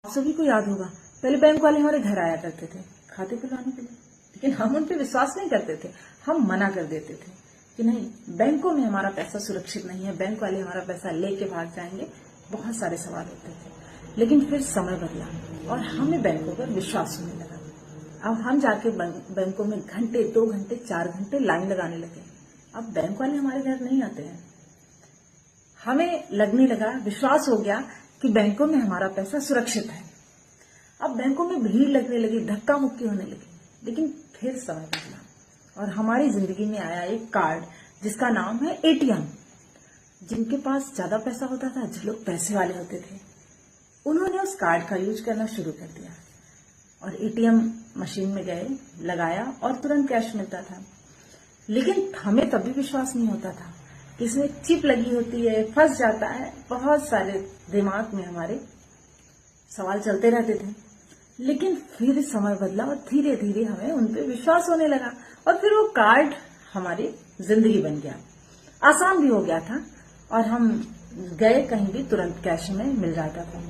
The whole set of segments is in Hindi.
आप सभी को याद होगा, पहले बैंक वाले हमारे घर आया करते थे खाते खुलवाने के लिए, लेकिन हम उन पे विश्वास नहीं करते थे। हम मना कर देते थे कि नहीं, बैंकों में हमारा पैसा सुरक्षित नहीं है, बैंक वाले हमारा पैसा लेके भाग जाएंगे। बहुत सारे सवाल होते थे, लेकिन फिर समय बदला और हमें बैंकों पर विश्वास होने लगा। अब हम जाके बैंकों में घंटे, 2 घंटे, 4 घंटे लाइन लगाने लगे। अब बैंक वाले हमारे घर नहीं आते हैं। हमें लगने लगा, विश्वास हो गया कि बैंकों में हमारा पैसा सुरक्षित है। अब बैंकों में भीड़ लगने लगी, धक्का मुक्की होने लगी। लेकिन फिर समय बदला और हमारी जिंदगी में आया एक कार्ड जिसका नाम है एटीएम। जिनके पास ज्यादा पैसा होता था, जो लोग पैसे वाले होते थे, उन्होंने उस कार्ड का यूज करना शुरू कर दिया और एटीएम मशीन में गए, लगाया और तुरंत कैश मिलता था। लेकिन हमें तब भी विश्वास नहीं होता था कि इसमें चिप लगी होती है, फंस जाता है। बहुत सारे दिमाग में हमारे सवाल चलते रहते थे। लेकिन फिर समय बदला और धीरे धीरे हमें उन पे विश्वास होने लगा और फिर वो कार्ड हमारी जिंदगी बन गया। आसान भी हो गया था और हम गए कहीं भी तुरंत कैश में मिल जाता था।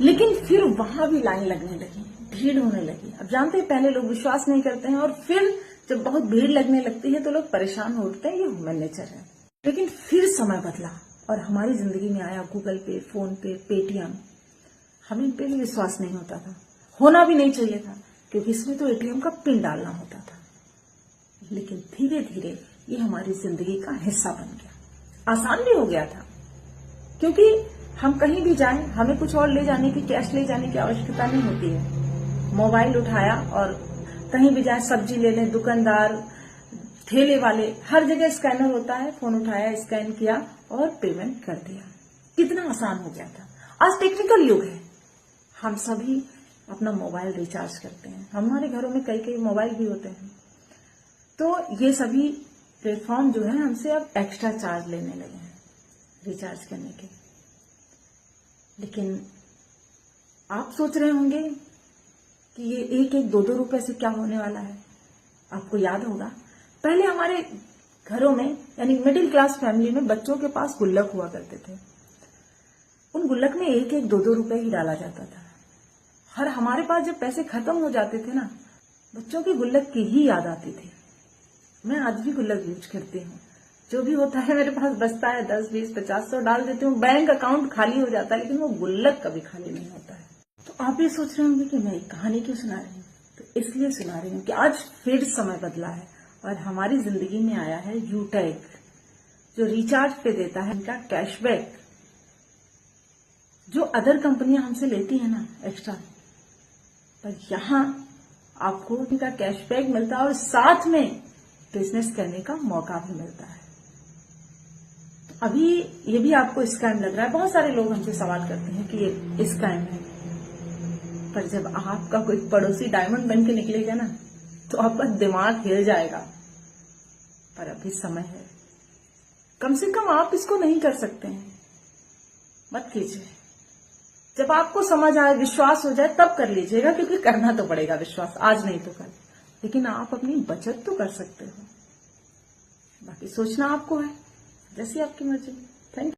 लेकिन फिर वहां भी लाइन लगने लगी, भीड़ होने लगी। अब जानते हैं, पहले लोग विश्वास नहीं करते हैं और फिर जब बहुत भीड़ लगने लगती है तो लोग परेशान हो उठते हैं। ये ह्यूमन नेचर है। लेकिन फिर समय बदला और हमारी जिंदगी में आया गूगल पे, फोन पे, पेटीएम। हमें इन पे भी विश्वास नहीं होता था, होना भी नहीं चाहिए था, क्योंकि इसमें तो एटीएम का पिन डालना होता था। लेकिन धीरे धीरे ये हमारी जिंदगी का हिस्सा बन गया। आसान भी हो गया था, क्योंकि हम कहीं भी जाएं, हमें कुछ और ले जाने की, कैश ले जाने की आवश्यकता नहीं होती है। मोबाइल उठाया और कहीं भी जाए, सब्जी ले लें, दुकानदार, ठेले वाले, हर जगह स्कैनर होता है। फोन उठाया, स्कैन किया और पेमेंट कर दिया। कितना आसान हो गया था। आज टेक्निकल युग है, हम सभी अपना मोबाइल रिचार्ज करते हैं। हमारे घरों में कई कई मोबाइल भी होते हैं। तो ये सभी प्लेटफॉर्म जो है हमसे अब एक्स्ट्रा चार्ज लेने लगे हैं रिचार्ज करने के। लेकिन आप सोच रहे होंगे कि ये 1-1, 2-2 रुपए से क्या होने वाला है। आपको याद होगा, पहले हमारे घरों में, यानी मिडिल क्लास फैमिली में, बच्चों के पास गुल्लक हुआ करते थे। उन गुल्लक में 1-1, 2-2 रुपए ही डाला जाता था। और हमारे पास जब पैसे खत्म हो जाते थे ना, बच्चों की गुल्लक की ही याद आती थी। मैं आज भी गुल्लक यूज करती हूँ। जो भी होता है मेरे पास बचता है, 10, 20, 50, 100 डाल देती हूँ। बैंक अकाउंट खाली हो जाता है, लेकिन वो गुल्लक कभी खाली नहीं होता है। तो आप ये सोच रहे होंगे कि मैं एक कहानी क्यों सुना रही हूँ। तो इसलिए सुना रही हूँ कि आज फिर समय बदला है और हमारी जिंदगी में आया है यूटैग, जो रिचार्ज पे देता है इनका कैशबैक। जो अदर कंपनियां हमसे लेती है ना एक्स्ट्रा, पर यहां आपको इनका कैशबैक मिलता है और साथ में बिजनेस करने का मौका भी मिलता है। तो अभी ये भी आपको स्कैम लग रहा है। बहुत सारे लोग हमसे सवाल करते हैं कि ये स्कैम है, पर जब आपका कोई पड़ोसी डायमंड बन के निकलेगा ना, तो आपका दिमाग हिल जाएगा। पर अभी समय है, कम से कम आप इसको नहीं कर सकते हैं, मत कीजिए। जब आपको समझ आए, विश्वास हो जाए, तब कर लीजिएगा, क्योंकि करना तो पड़ेगा विश्वास, आज नहीं तो कल। लेकिन आप अपनी बचत तो कर सकते हो। बाकी सोचना आपको है, जैसी आपकी मर्जी। Thank you.